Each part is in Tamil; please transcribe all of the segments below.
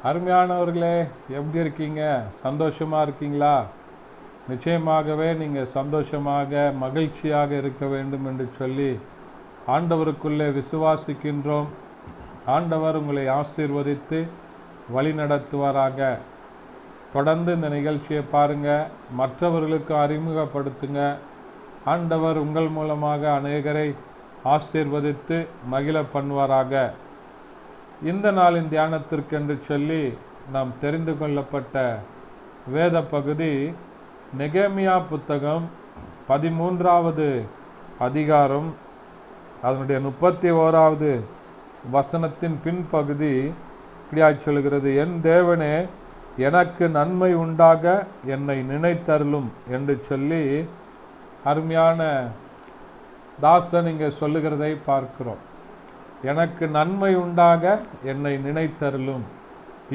அருமையானவர்களே, எப்படி இருக்கீங்க? சந்தோஷமாக இருக்கீங்களா? நிச்சயமாகவே நீங்கள் சந்தோஷமாக மகிழ்ச்சியாக இருக்க வேண்டும் என்று சொல்லி ஆண்டவருக்குள்ளே விசுவாசிக்கின்றோம். ஆண்டவர் உங்களை ஆசீர்வதித்து வழி நடத்துவாராக. தொடர்ந்து இந்த நிகழ்ச்சியை பாருங்கள், மற்றவர்களுக்கு அறிமுகப்படுத்துங்க. ஆண்டவர் உங்கள் மூலமாக அநேகரை ஆசீர்வதித்து மகிழ பண்ணுவாராக. இந்த நாளின் தியானத்திற்கென்று சொல்லி நாம் தெரிந்து கொள்ளப்பட்ட வேத பகுதி நெகேமியா புத்தகம் 13வது அதிகாரம் அதனுடைய 31வது வசனத்தின் பின்பகுதி இப்படியாய் சொல்கிறது: என் தேவனே, எனக்கு நன்மை உண்டாக என்னை நினைத்தருளும் என்று சொல்லி அருமையான தாசன் இங்கே சொல்லுகிறதை பார்க்கிறோம். எனக்கு நன்மை உண்டாக என்னை நினைத்தருளும்.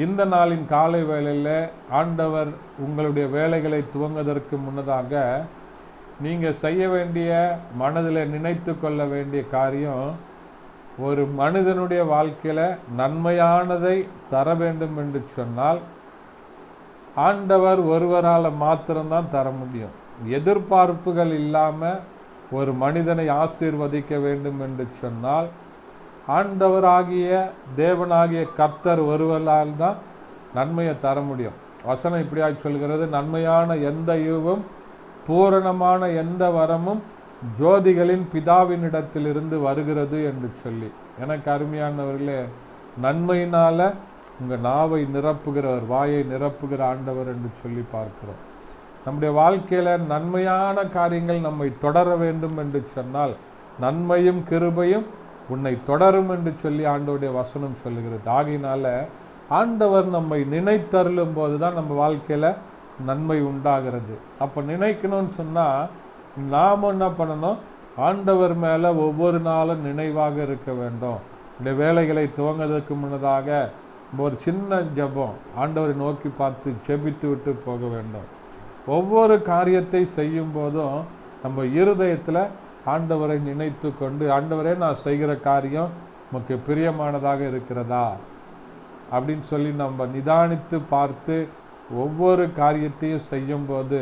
இந்த நாளின் காலை வேளையில் ஆண்டவர் உங்களுடைய வேலைகளை துவங்குவதற்கு முன்னதாக நீங்கள் செய்ய வேண்டிய, மனதில் நினைத்து கொள்ள வேண்டிய காரியம், ஒரு மனிதனுடைய வாழ்க்கையில் நன்மையானதை தர வேண்டும் என்று சொன்னால் ஆண்டவர் ஒருவரால் மாத்திரம்தான் தர முடியும். எதிர்பார்ப்புகள் இல்லாமல் ஒரு மனிதனை ஆசீர்வதிக்க வேண்டும் என்று சொன்னால் ஆண்டவராகிய தேவனாகிய கர்த்தர் ஒருவரால் தான் நன்மையை தர முடியும். வசனம் இப்படியாக சொல்கிறது: நன்மையான எந்த ஈவும் பூரணமான எந்த வரமும் ஜோதிகளின் பிதாவினிடத்திலிருந்து வருகிறது என்று சொல்லி. எனக்கு அருமையானவர்களே, நன்மையினால் உங்கள் நாவை நிரப்புகிறவர், வாயை நிரப்புகிற ஆண்டவர் என்று சொல்லி பார்க்கிறோம். நம்முடைய வாழ்க்கையில் நன்மையான காரியங்கள் நம்மை தொடர வேண்டும் என்று சொன்னால் நன்மையும் கிருபையும் உன்னை தொடரும் என்று சொல்லி ஆண்டவருடைய வசனம் சொல்லுகிறது. ஆகையினால ஆண்டவர் நம்மை நினைத்தருளும் போது தான் நம்ம வாழ்க்கையில் நன்மை உண்டாகிறது. அப்போ நினைக்கணும்னு சொன்னால் நாம் என்ன பண்ணணும்? ஆண்டவர் மேலே ஒவ்வொரு நாளும் நினைவாக இருக்க வேண்டும். இந்த வேலைகளை துவங்குவதற்கு முன்னதாக ஒரு சின்ன ஜெபம், ஆண்டவரை நோக்கி பார்த்து ஜெபித்து விட்டு போக வேண்டும். ஒவ்வொரு காரியத்தை செய்யும் போதும் நம்ம இருதயத்தில் ஆண்டவரை நினைத்து கொண்டு, ஆண்டவரே, நான் செய்கிற காரியம் நமக்கு பிரியமானதாக இருக்கிறதா அப்படின்னு சொல்லி நம்ம நிதானித்து பார்த்து ஒவ்வொரு காரியத்தையும் செய்யும்போது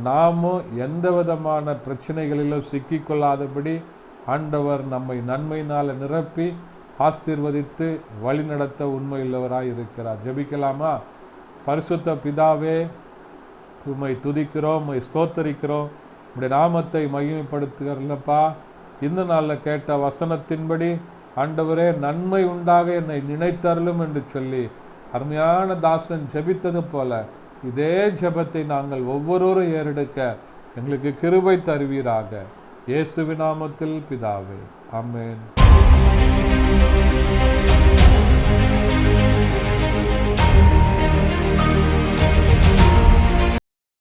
நாமும் எந்த விதமான பிரச்சனைகளிலும் சிக்கிக்கொள்ளாதபடி ஆண்டவர் நம்மை நன்மையினால் நிரப்பி ஆசீர்வதித்து வழிநடத்த உண்மையுள்ளவராய் இருக்கிறார். ஜெபிக்கலாமா? பரிசுத்த பிதாவே, உம்மை துதிக்கிறோம், உம்மை ஸ்தோத்தரிக்கிறோம், உம்முடைய நாமத்தை மகிமைப்படுத்துகிறல்லப்பா. இந்த நாளில் கேட்ட வசனத்தின்படி ஆண்டவரே, நன்மை உண்டாக என்னை நினைத்தருளும் என்று சொல்லி அருமையான தாசன் ஜெபித்தது போல இதே ஜெபத்தை நாங்கள் ஒவ்வொருவரும் ஏறெடுக்க எங்களுக்கு கிருபை தருவீராக. இயேசுவின் நாமத்தில் பிதாவே, ஆமென்.